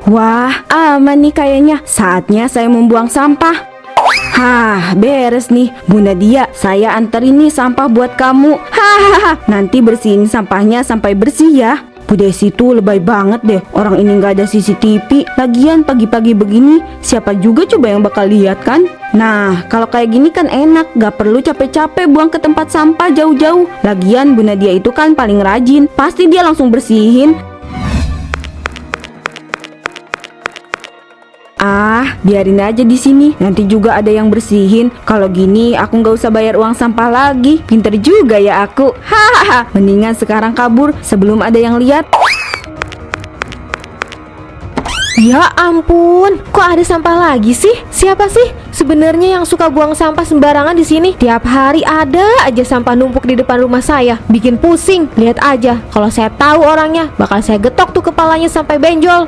Wah, aman nih kayaknya. Saatnya saya membuang sampah. Hah, beres nih. Bu Nadia, saya anterin nih sampah buat kamu. Hahaha, nanti bersihin sampahnya sampai bersih ya. Bu Desi tuh lebay banget deh. Orang ini gak ada CCTV. Lagian pagi-pagi begini, siapa juga coba yang bakal lihat kan? Nah, kalau kayak gini kan enak. Gak perlu capek-capek buang ke tempat sampah jauh-jauh. Lagian Bu Nadia itu kan paling rajin. Pasti dia langsung bersihin. Ah, biarin aja di sini. Nanti juga ada yang bersihin. Kalau gini aku nggak usah bayar uang sampah lagi. Pinter juga ya aku. Hahaha. Mendingan sekarang kabur sebelum ada yang lihat. Ya ampun, kok ada sampah lagi sih? Siapa sih sebenarnya yang suka buang sampah sembarangan di sini? Tiap hari ada aja sampah numpuk di depan rumah saya. Bikin pusing. Lihat aja, kalau saya tahu orangnya, bakal saya getok tuh kepalanya sampai benjol.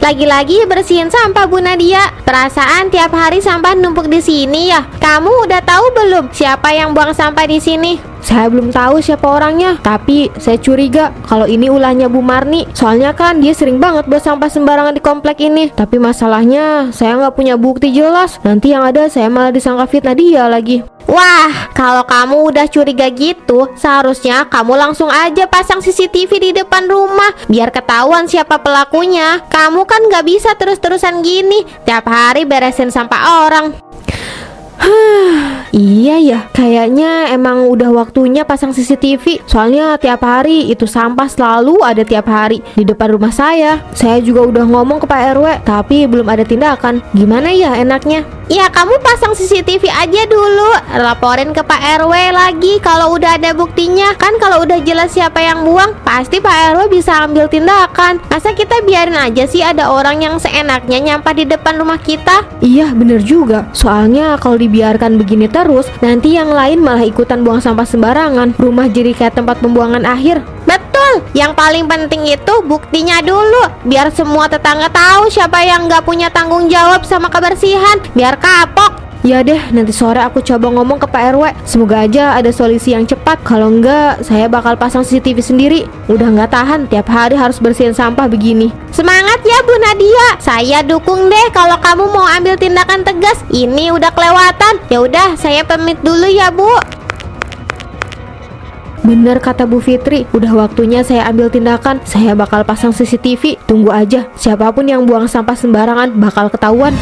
Lagi-lagi bersihin sampah Bu Nadia. Perasaan tiap hari sampah numpuk di sini ya. Kamu udah tahu belum siapa yang buang sampah di sini? Saya belum tahu siapa orangnya, tapi saya curiga kalau ini ulahnya Bu Marni. Soalnya kan dia sering banget buang sampah sembarangan di komplek ini. Tapi masalahnya saya nggak punya bukti jelas. Nanti yang ada saya malah disangka fitnah dia lagi. Wah, kalau kamu udah curiga gitu, seharusnya kamu langsung aja pasang CCTV di depan rumah, biar ketahuan siapa pelakunya. Kamu kan gak bisa terus-terusan gini, tiap hari beresin sampah orang. Iya ya, kayaknya emang udah waktunya pasang CCTV. Soalnya tiap hari itu sampah selalu ada tiap hari di depan rumah saya. Saya juga udah ngomong ke Pak RW, tapi belum ada tindakan. Gimana ya enaknya? Ya kamu pasang CCTV aja dulu, laporin ke Pak RW lagi kalau udah ada buktinya. Kan kalau udah jelas siapa yang buang, pasti Pak RW bisa ambil tindakan. Masa kita biarin aja sih ada orang yang seenaknya nyampah di depan rumah kita? Iya bener juga. Soalnya kalau dibiarkan begini terus, nanti yang lain malah ikutan buang sampah sembarangan. Rumah jadi kayak tempat pembuangan akhir. Betul, yang paling penting itu buktinya dulu. Biar semua tetangga tahu siapa yang gak punya tanggung jawab sama kebersihan. Biar kapok. Ya deh, nanti sore aku coba ngomong ke Pak RW. Semoga aja ada solusi yang cepat. Kalau enggak, saya bakal pasang CCTV sendiri. Udah nggak tahan, tiap hari harus bersihin sampah begini. Semangat ya Bu Nadia. Saya dukung deh kalau kamu mau ambil tindakan tegas. Ini udah kelewatan. Ya udah, saya pamit dulu ya Bu. Bener kata Bu Fitri, udah waktunya saya ambil tindakan. Saya bakal pasang CCTV. Tunggu aja, siapapun yang buang sampah sembarangan bakal ketahuan.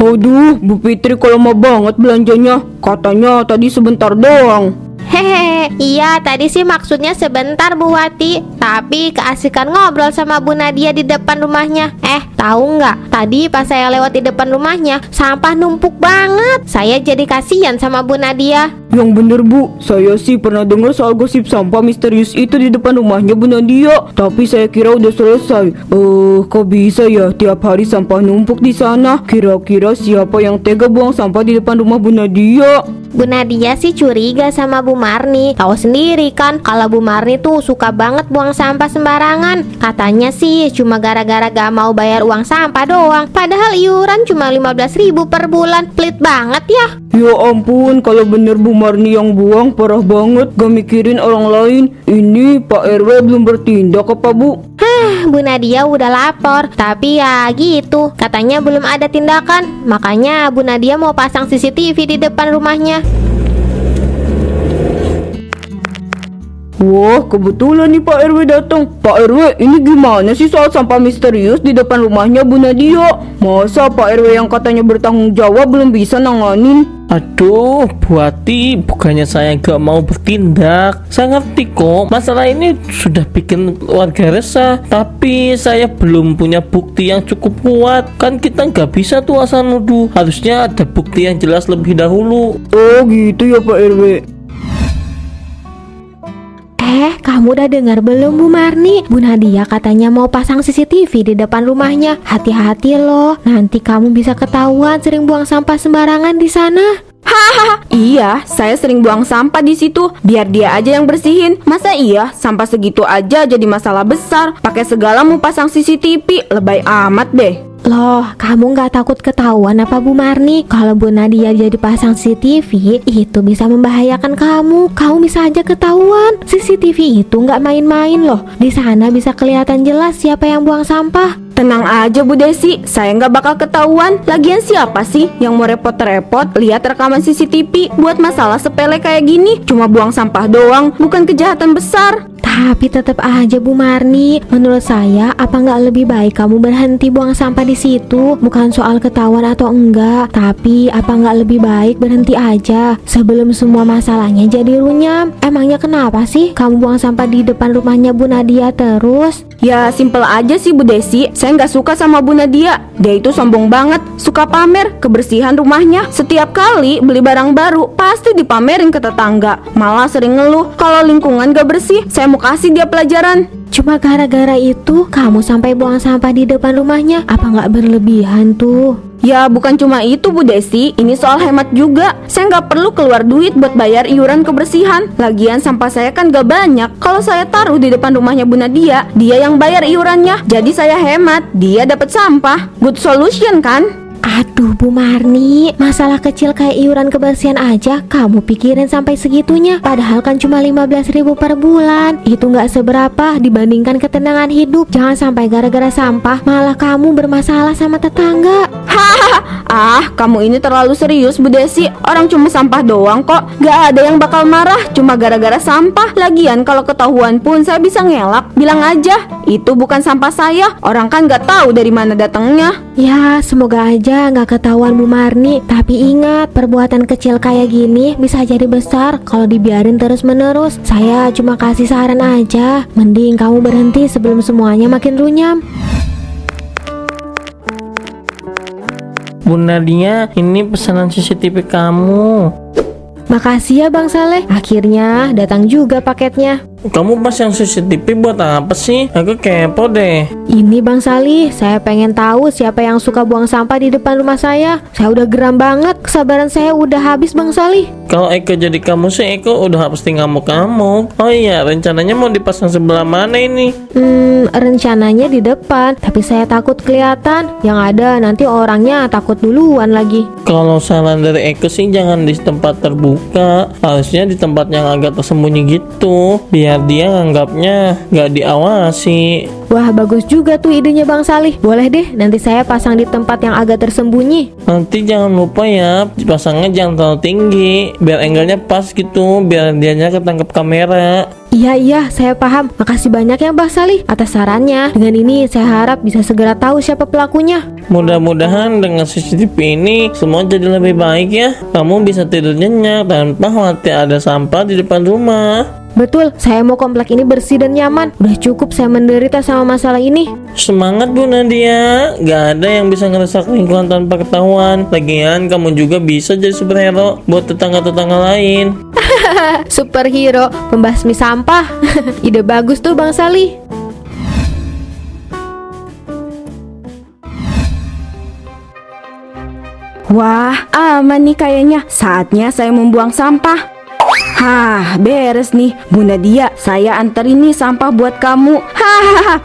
Aduh, Bu Fitri kok lama banget belanjanya. Katanya tadi sebentar doang. Hehehe, iya tadi sih maksudnya sebentar Bu Wati, tapi keasikan ngobrol sama Bu Nadia di depan rumahnya. Tahu nggak? Tadi pas saya lewat di depan rumahnya, sampah numpuk banget. Saya jadi kasihan sama Bu Nadia. Yang bener Bu, saya sih pernah dengar soal gosip sampah misterius itu di depan rumahnya Bu Nadia. Tapi saya kira udah selesai. Kok bisa ya tiap hari sampah numpuk di sana? Kira-kira siapa yang tega buang sampah di depan rumah Bu Nadia? Bu Nadia sih curiga sama Bu Marni. Tahu sendiri kan kalau Bu Marni tuh suka banget buang sampah sembarangan. Katanya sih cuma gara-gara gak mau bayar uang sampah doang. Padahal iuran cuma 15.000 per bulan. Pelit banget ya. Ya ampun, kalau bener Bu Marni yang buang parah banget. Gak mikirin orang lain. Ini Pak RW belum bertindak apa Bu? Bu Nadia udah lapor, tapi ya gitu, katanya belum ada tindakan. Makanya Bu Nadia mau pasang CCTV di depan rumahnya. Wah, kebetulan nih Pak RW datang. Pak RW, ini gimana sih soal sampah misterius di depan rumahnya Bu Nadia? Masa Pak RW yang katanya bertanggung jawab belum bisa nanganin? Aduh, Bu Ati, bukannya saya gak mau bertindak. Saya ngerti kok, masalah ini sudah bikin warga resah. Tapi saya belum punya bukti yang cukup kuat. Kan kita gak bisa tuh asal nuduh. Harusnya ada bukti yang jelas lebih dahulu. Oh gitu ya Pak RW. Kamu udah dengar belum Bu Marni? Bu Nadia katanya mau pasang CCTV di depan rumahnya. Hati-hati loh, nanti kamu bisa ketahuan sering buang sampah sembarangan di sana. Hahaha, iya, saya sering buang sampah di situ. Biar dia aja yang bersihin. Masa iya, sampah segitu aja jadi masalah besar. Pakai segala mau pasang CCTV, lebay amat deh. Loh, kamu nggak takut ketahuan apa Bu Marni? Kalau Bu Nadia jadi pasang CCTV, itu bisa membahayakan kamu. Kamu bisa aja ketahuan. CCTV itu nggak main-main loh. Di sana bisa kelihatan jelas siapa yang buang sampah. Tenang aja Bu Desi, saya nggak bakal ketahuan. Lagian siapa sih yang mau repot-repot lihat rekaman CCTV buat masalah sepele kayak gini? Cuma buang sampah doang, bukan kejahatan besar. Tapi tetap aja Bu Marni, menurut saya apa nggak lebih baik kamu berhenti buang sampah di situ? Bukan soal ketahuan atau enggak, tapi apa nggak lebih baik berhenti aja sebelum semua masalahnya jadi runyam? Emangnya kenapa sih kamu buang sampah di depan rumahnya Bu Nadia terus? Ya simpel aja sih Bu Desi, saya nggak suka sama Bu Nadia. Dia itu sombong banget, suka pamer kebersihan rumahnya. Setiap kali beli barang baru pasti dipamerin ke tetangga. Malah sering ngeluh kalau lingkungan gak bersih. Saya mau kasih dia pelajaran. Cuma gara-gara itu kamu sampai buang sampah di depan rumahnya? Apa nggak berlebihan tuh? Ya bukan cuma itu Bu Desi, ini soal hemat juga. Saya nggak perlu keluar duit buat bayar iuran kebersihan. Lagian sampah saya kan gak banyak. Kalau saya taruh di depan rumahnya Bu Nadia, dia yang bayar iurannya. Jadi saya hemat, dia dapat sampah. Good solution kan? Aduh Bu Marni, masalah kecil kayak iuran kebersihan aja kamu pikirin sampai segitunya. Padahal kan cuma 15.000 per bulan. Itu nggak seberapa dibandingkan ketenangan hidup. Jangan sampai gara-gara sampah malah kamu bermasalah sama tetangga. Kamu ini terlalu serius Bu Desi. Orang cuma sampah doang kok. Gak ada yang bakal marah cuma gara-gara sampah. Lagian kalau ketahuan pun saya bisa ngelak. Bilang aja, itu bukan sampah saya. Orang kan gak tahu dari mana datangnya. Ya semoga aja nggak ketahuan Bu Marni. Tapi ingat, perbuatan kecil kayak gini bisa jadi besar kalau dibiarin terus-menerus. Saya cuma kasih saran aja. Mending kamu berhenti sebelum semuanya makin runyam. Bu Nadia, ini pesanan CCTV kamu. Makasih ya Bang Saleh. Akhirnya datang juga paketnya. Kamu pasang CCTV buat apa sih? Aku kepo deh. Ini Bang Salih, saya pengen tahu siapa yang suka buang sampah di depan rumah saya. Saya udah geram banget, kesabaran saya udah habis Bang Salih. Kalau Eko jadi kamu sih, Eko udah pasti ngamuk-ngamuk. Oh iya, rencananya mau dipasang sebelah mana ini? Rencananya di depan, tapi saya takut kelihatan. Yang ada nanti orangnya takut duluan lagi. Kalau saran dari Eko sih jangan di tempat terbuka. Harusnya di tempat yang agak tersembunyi gitu, biar dia nganggapnya nggak diawasi. Wah bagus juga tuh idenya Bang Salih. Boleh deh, nanti saya pasang di tempat yang agak tersembunyi. Nanti jangan lupa ya, pasangnya jangan terlalu tinggi, biar angle-nya pas gitu, biar dianya ketangkep kamera. Iya, saya paham. Makasih banyak ya Bang Salih atas sarannya. Dengan ini saya harap bisa segera tahu siapa pelakunya. Mudah-mudahan dengan CCTV ini semua jadi lebih baik ya. Kamu bisa tidur nyenyak tanpa khawatir ada sampah di depan rumah. Betul, saya mau komplek ini bersih dan nyaman. Udah cukup saya menderita sama masalah ini. Semangat Bu Nadia, gak ada yang bisa ngerusak lingkungan tanpa ketahuan. Lagian kamu juga bisa jadi superhero buat tetangga-tetangga lain. Superhero pembasmi sampah. Ide bagus tuh Bang Salih. Wah, aman nih kayaknya. Saatnya saya membuang sampah. Beres nih Bu Nadia, saya anterin nih sampah buat kamu.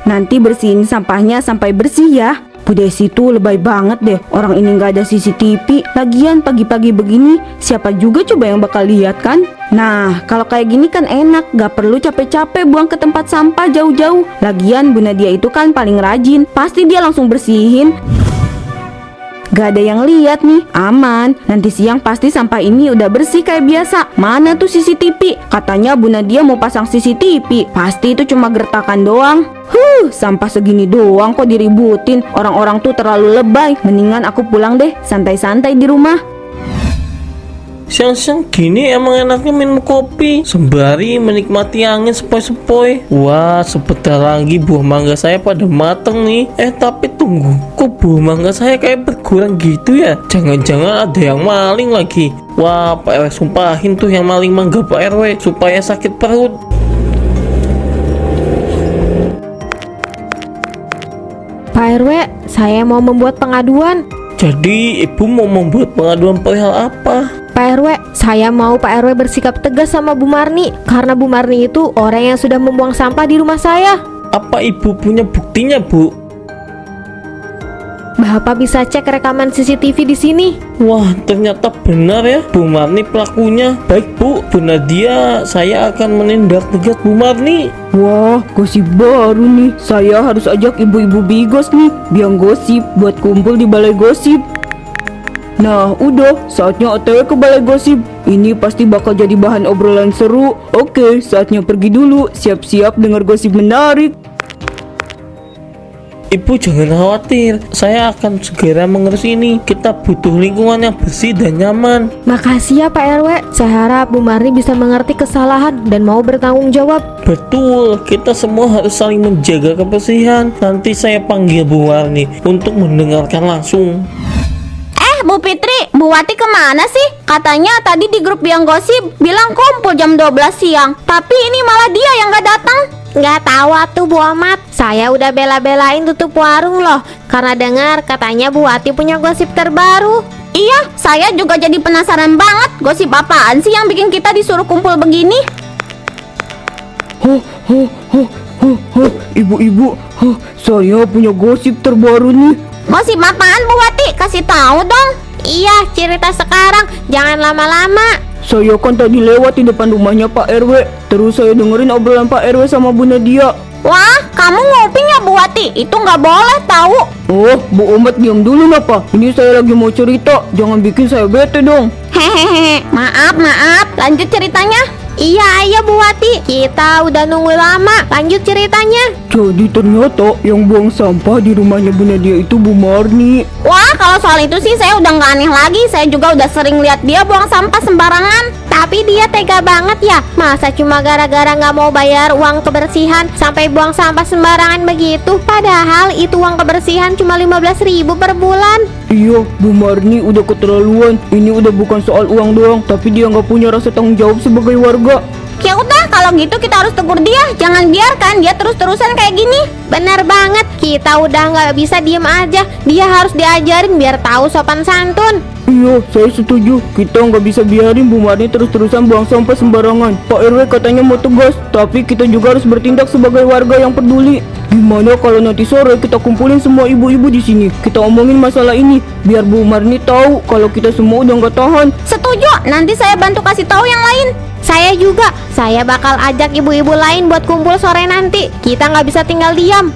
Nanti bersihin sampahnya sampai bersih ya. Bu Desi tuh lebay banget deh. Orang ini gak ada CCTV. Lagian pagi-pagi begini, siapa juga coba yang bakal lihat kan? Nah, kalau kayak gini kan enak. Gak perlu capek-capek buang ke tempat sampah jauh-jauh. Lagian Bu Nadia itu kan paling rajin. Pasti dia langsung bersihin. Gak ada yang lihat nih, aman. Nanti siang pasti sampah ini udah bersih kayak biasa. Mana tuh CCTV? Katanya Bu Nadia mau pasang CCTV. Pasti itu cuma gertakan doang. Sampah segini doang kok diributin. Orang-orang tuh terlalu lebay. Mendingan aku pulang deh, santai-santai di rumah. Siang-siang gini emang enaknya minum kopi sembari menikmati angin sepoi-sepoi. Wah, sebentar lagi buah mangga saya pada mateng nih. Tapi tunggu, kok buah mangga saya kayak berkurang gitu ya? Jangan-jangan ada yang maling lagi. Wah, Pak RW sumpahin tuh yang maling mangga Pak RW supaya sakit perut. Pak RW, saya mau membuat pengaduan. Jadi ibu mau membuat pengaduan perihal apa? Pak RW, saya mau Pak RW bersikap tegas sama Bu Marni. Karena Bu Marni itu orang yang sudah membuang sampah di rumah saya. Apa ibu punya buktinya, Bu? Bapak bisa cek rekaman CCTV di sini. Wah, ternyata benar ya, Bu Marni pelakunya. Baik Bu Nadia, saya akan menindak tegas Bu Marni. Wah, gosip baru nih. Saya harus ajak ibu-ibu bigos nih, biang gosip buat kumpul di balai gosip. Nah, udah, saatnya OTW ke balai gosip. Ini pasti bakal jadi bahan obrolan seru. Oke, saatnya pergi dulu. Siap-siap dengar gosip menarik. Ibu jangan khawatir, saya akan segera mengurus ini. Kita butuh lingkungan yang bersih dan nyaman. Makasih ya Pak RW. Saya harap Bu Marni bisa mengerti kesalahan dan mau bertanggung jawab. Betul, kita semua harus saling menjaga kebersihan. Nanti saya panggil Bu Marni untuk mendengarkan langsung. Bu Fitri, Bu Wati kemana sih? Katanya tadi di grup yang gosip bilang kumpul jam 12 siang. Tapi ini malah dia yang gak datang. Gak tahu tuh Bu Ahmad. Saya udah bela-belain tutup warung loh, karena dengar katanya Bu Wati punya gosip terbaru. Iya, saya juga jadi penasaran banget. Gosip apaan sih yang bikin kita disuruh kumpul begini? Ibu-ibu, saya punya gosip terbaru nih. Gosip apaan Bu Wati? Kasih tahu dong. Iya, cerita sekarang, jangan lama-lama. Saya kan tadi lewat di depan rumahnya Pak RW. Terus saya dengerin obrolan Pak RW sama Bu Nadia. Wah, kamu nguping ya Bu Wati? Itu nggak boleh tahu. Oh, Bu Omat diam dulu napa? Ini saya lagi mau cerita. Jangan bikin saya bete dong. Hehehe, maaf. Lanjut ceritanya. Iya Bu Wati, kita udah nunggu lama. Lanjut ceritanya. Jadi ternyata yang buang sampah di rumahnya Bu Nadia itu Bu Marni. Wah, kalau soal itu sih saya udah nggak aneh lagi. Saya juga udah sering lihat dia buang sampah sembarangan. Tapi dia tega banget ya. Masa cuma gara-gara nggak mau bayar uang kebersihan sampai buang sampah sembarangan begitu? Padahal itu uang kebersihan cuma 15.000 per bulan. Iya, Bu Marni udah keterlaluan. Ini udah bukan soal uang doang, tapi dia nggak punya rasa tanggung jawab sebagai warga. Ya udah, kalau gitu kita harus tegur dia. Jangan biarkan dia terus-terusan kayak gini. Bener banget, kita udah nggak bisa diem aja. Dia harus diajarin biar tahu sopan santun. Iya, saya setuju. Kita nggak bisa biarin Bu Marni terus-terusan buang sampah sembarangan. Pak RW katanya mau tegas, tapi kita juga harus bertindak sebagai warga yang peduli. Gimana kalau nanti sore kita kumpulin semua ibu-ibu di sini? Kita omongin masalah ini, biar Bu Marni tahu kalau kita semua udah nggak tahan. Setuju, nanti saya bantu kasih tahu yang lain. Saya juga, saya bakal ajak ibu-ibu lain buat kumpul sore nanti. Kita nggak bisa tinggal diam.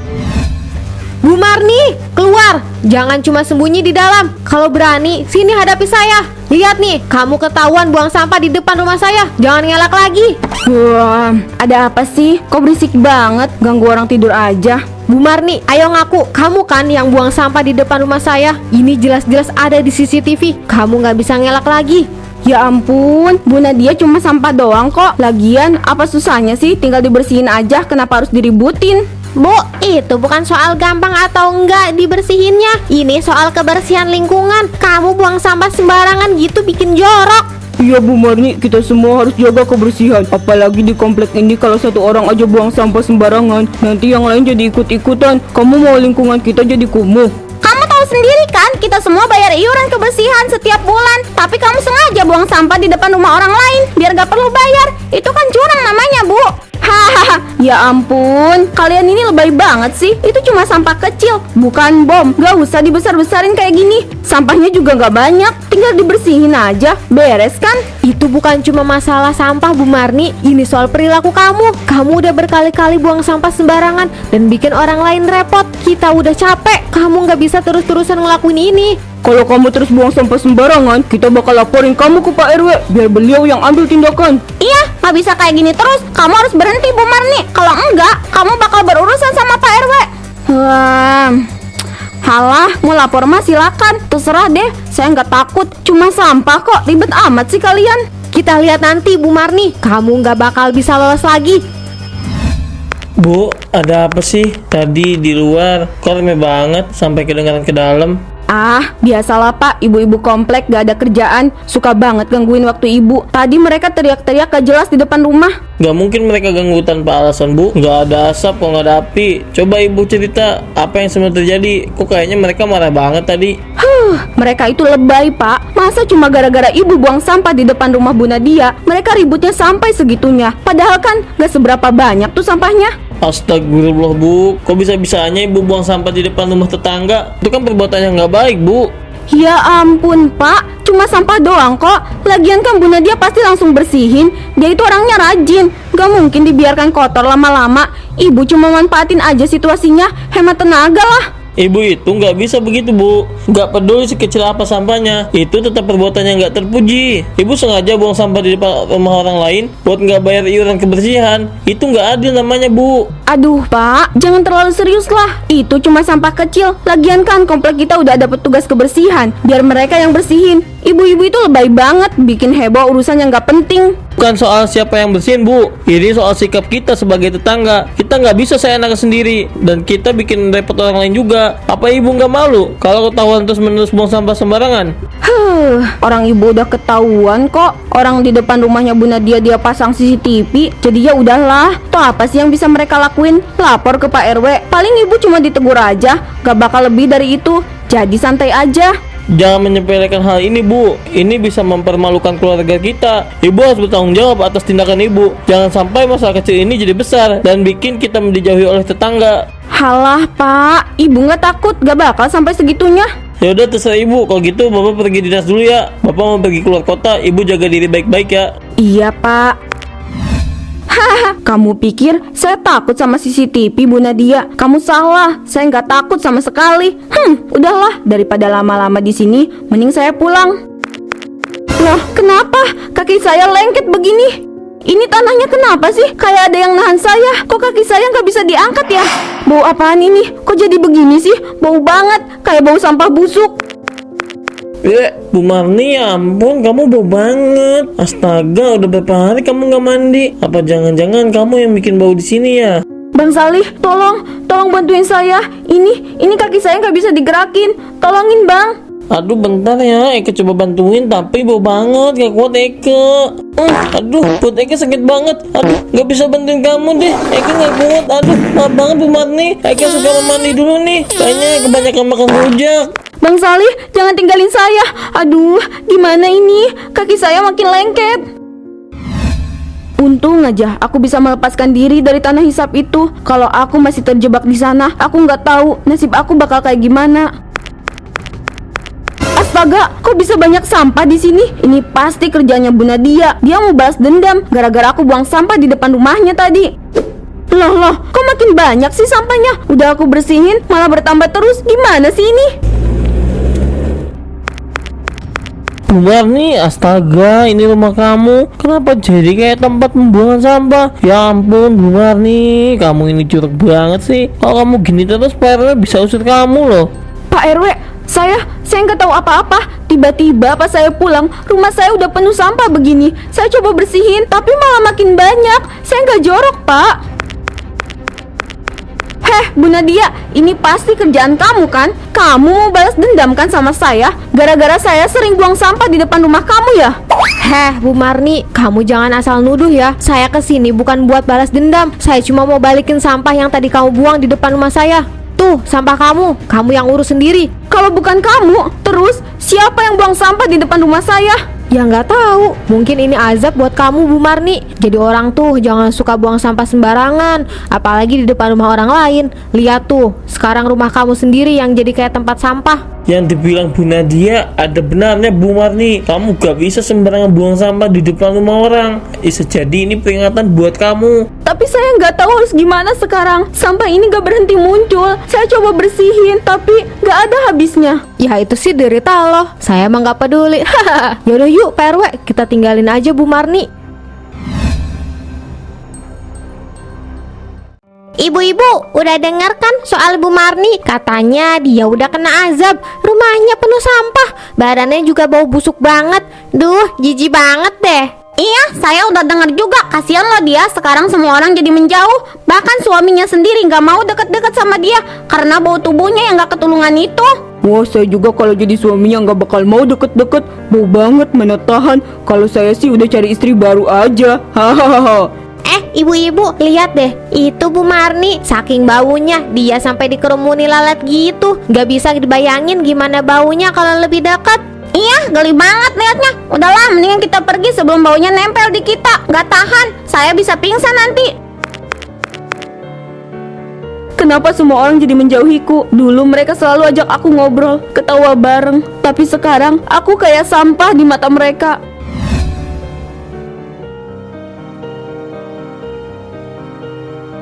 Bu Marni, keluar. Jangan cuma sembunyi di dalam. Kalau berani, sini hadapi saya. Lihat nih, kamu ketahuan buang sampah di depan rumah saya. Jangan ngelak lagi. Wah, ada apa sih? Kok berisik banget? Ganggu orang tidur aja. Bu Marni, ayo ngaku. Kamu kan yang buang sampah di depan rumah saya. Ini jelas-jelas ada di CCTV. Kamu nggak bisa ngelak lagi. Ya ampun, Bu Nadia cuma sampah doang kok. Lagian, apa susahnya sih? Tinggal dibersihin aja, kenapa harus diributin? Bu, itu bukan soal gampang atau enggak dibersihinnya. Ini soal kebersihan lingkungan. Kamu buang sampah sembarangan gitu bikin jorok. Iya Bu Marni, kita semua harus jaga kebersihan. Apalagi di komplek ini kalau satu orang aja buang sampah sembarangan, nanti yang lain jadi ikut-ikutan. Kamu mau lingkungan kita jadi kumuh? Kamu tahu sendiri kan, kita semua bayar iuran kebersihan setiap bulan. Tapi kamu sengaja buang sampah di depan rumah orang lain biar gak perlu bayar. Itu kan curang namanya, Bu. Hahaha, ya ampun, kalian ini lebay banget sih. Itu cuma sampah kecil, bukan bom. Gak usah dibesar-besarin kayak gini. Sampahnya juga gak banyak, tinggal dibersihin aja, beres kan? Itu bukan cuma masalah sampah Bu Marni. Ini soal perilaku kamu. Kamu udah berkali-kali buang sampah sembarangan dan bikin orang lain repot. Kita udah capek. Kamu gak bisa terus-terusan ngelakuin ini. Kalau kamu terus buang sampah sembarangan, kita bakal laporin kamu ke Pak RW, biar beliau yang ambil tindakan. Iya, gak bisa kayak gini terus. Kamu harus berhenti, Bu Marni. Kalau enggak, kamu bakal berurusan sama Pak RW. Wah, halah, mau lapor mah silakan. Terserah deh, saya nggak takut. Cuma sampah kok, ribet amat sih kalian. Kita lihat nanti Bu Marni. Kamu gak bakal bisa lolos lagi. Bu, ada apa sih? Tadi di luar kok rame banget sampai kedengaran ke dalam. Ah, biasalah Pak, ibu-ibu komplek gak ada kerjaan, suka banget gangguin waktu ibu. Tadi mereka teriak-teriak gak jelas di depan rumah. Gak mungkin mereka ganggu tanpa alasan Bu. Gak ada asap kok gak ada api. Coba ibu cerita apa yang sebenarnya terjadi. Kok kayaknya mereka marah banget tadi. Mereka itu lebay Pak. Masa cuma gara-gara ibu buang sampah di depan rumah Bu Nadia, mereka ributnya sampai segitunya. Padahal kan gak seberapa banyak tuh sampahnya. Astagfirullah Bu, kok bisa-bisanya ibu buang sampah di depan rumah tetangga? Itu kan perbuatan yang nggak baik Bu. Ya ampun Pak, cuma sampah doang kok. Lagian kan Bu Nadia pasti langsung bersihin. Dia itu orangnya rajin, gak mungkin dibiarkan kotor lama-lama. Ibu cuma manfaatin aja situasinya, hemat tenaga lah. Ibu itu nggak bisa begitu Bu, nggak peduli sekecil apa sampahnya, itu tetap perbuatan yang nggak terpuji. Ibu sengaja buang sampah di depan rumah orang lain buat nggak bayar iuran kebersihan, itu nggak adil namanya Bu. Aduh Pak, jangan terlalu serius lah. Itu cuma sampah kecil. Lagian kan komplek kita udah ada petugas kebersihan, biar mereka yang bersihin. Ibu-ibu itu lebay banget, bikin heboh urusan yang nggak penting. Bukan soal siapa yang bersihin Bu, ini soal sikap kita sebagai tetangga. Kita nggak bisa seenaknya sendiri, dan kita bikin repot orang lain juga. Apa ibu nggak malu kalau ketahuan terus menerus buang sampah sembarangan? Orang ibu udah ketahuan kok. Orang di depan rumahnya Bu Nadia dia pasang CCTV. Jadi ya udahlah. Toh apa sih yang bisa mereka lakuin? Lapor ke Pak RW. Paling ibu cuma ditegur aja, gak bakal lebih dari itu. Jadi santai aja. Jangan menyepelekan hal ini Bu, ini bisa mempermalukan keluarga kita. Ibu harus bertanggung jawab atas tindakan ibu. Jangan sampai masalah kecil ini jadi besar dan bikin kita dijauhi oleh tetangga. Halah Pak, ibu gak takut, gak bakal sampai segitunya. Ya udah terserah ibu, kalau gitu bapak pergi dinas dulu ya. Bapak mau pergi keluar kota, ibu jaga diri baik-baik ya. Iya Pak. Hahaha, kamu pikir saya takut sama CCTV Bu Nadia? Kamu salah, saya nggak takut sama sekali. Udahlah, daripada lama-lama di sini, mending saya pulang. Loh, kenapa? Kaki saya lengket begini. Ini tanahnya kenapa sih? Kayak ada yang nahan saya. Kok kaki saya nggak bisa diangkat ya? Bau apaan ini? Kok jadi begini sih? Bau banget, kayak bau sampah busuk. Bu Marni, ya ampun, kamu bau banget. Astaga, udah berapa hari kamu nggak mandi? Apa jangan-jangan kamu yang bikin bau di sini ya? Bang Salih, tolong bantuin saya. Ini kaki saya nggak bisa digerakin. Tolongin Bang. Aduh, bentar ya, Eke coba bantuin, tapi bau banget, gak kuat Eke. Aduh, buat Eke sakit banget. Aduh, gak bisa bantuin kamu deh, Eke gak kuat. Aduh, maaf banget Bu Marni. Eke suka mandi dulu nih, kayaknya kebanyakan makan rujak. Bang Salih, jangan tinggalin saya. Aduh, gimana ini? Kaki saya makin lengket. Untung aja aku bisa melepaskan diri dari tanah hisap itu. Kalau aku masih terjebak di sana, aku nggak tahu nasib aku bakal kayak gimana. Astaga, kok bisa banyak sampah di sini? Ini pasti kerjanya Bu Nadia. Dia mau balas dendam gara-gara aku buang sampah di depan rumahnya tadi. Loh, kok makin banyak sih sampahnya? Udah aku bersihin, malah bertambah terus. Gimana sih ini? Bu Marni, astaga, ini rumah kamu. Kenapa jadi kayak tempat pembuangan sampah? Ya ampun, Bu Marni, kamu ini curug banget sih. Kalau kamu gini terus, Pak RW bisa usir kamu loh. Pak RW, saya nggak tahu apa-apa. Tiba-tiba pas saya pulang, rumah saya udah penuh sampah begini. Saya coba bersihin, tapi malah makin banyak. Saya nggak jorok, Pak. Bu Nadia, ini pasti kerjaan kamu kan? Kamu mau balas dendam kan sama saya? Gara-gara saya sering buang sampah di depan rumah kamu ya? Bu Marni, kamu jangan asal nuduh ya. Saya kesini bukan buat balas dendam. Saya cuma mau balikin sampah yang tadi kamu buang di depan rumah saya. Tuh, sampah kamu yang urus sendiri. Kalau bukan kamu, terus siapa yang buang sampah di depan rumah saya? Ya nggak tahu, mungkin ini azab buat kamu Bu Marni. Jadi orang tuh jangan suka buang sampah sembarangan, apalagi di depan rumah orang lain. Lihat tuh, sekarang rumah kamu sendiri yang jadi kayak tempat sampah. Yang dibilang Bu Nadia ada benarnya Bu Marni. Kamu gak bisa sembarangan buang sampah di depan rumah orang. Bisa jadi ini peringatan buat kamu. Tapi saya nggak tahu harus gimana sekarang. Sampah ini gak berhenti muncul. Saya coba bersihin, tapi gak ada habisnya. Ya itu sih derita loh. Saya emang gak peduli. Yaudah yuk Pak RW, kita tinggalin aja Bu Marni. Ibu-ibu, udah dengar kan soal Bu Marni? Katanya dia udah kena azab. Rumahnya penuh sampah, badannya juga bau busuk banget. Duh, jijik banget deh. Iya, saya udah dengar juga. Kasihan loh dia, sekarang semua orang jadi menjauh. Bahkan suaminya sendiri gak mau deket-deket sama dia karena bau tubuhnya yang gak ketulungan itu. Wah, saya juga kalau jadi suaminya nggak bakal mau deket-deket. Bau banget, mana tahan. Kalau saya sih udah cari istri baru aja. Hahaha. Ibu-ibu, lihat deh, itu Bu Marni. Saking baunya, dia sampai dikerumuni lalat gitu. Gak bisa dibayangin gimana baunya kalau lebih dekat. Iya, geli banget liatnya. Udahlah, mendingan kita pergi sebelum baunya nempel di kita. Gak tahan, saya bisa pingsan nanti. kenapa semua orang jadi menjauhiku? Dulu mereka selalu ajak aku ngobrol, ketawa bareng. Tapi sekarang aku kayak sampah di mata mereka.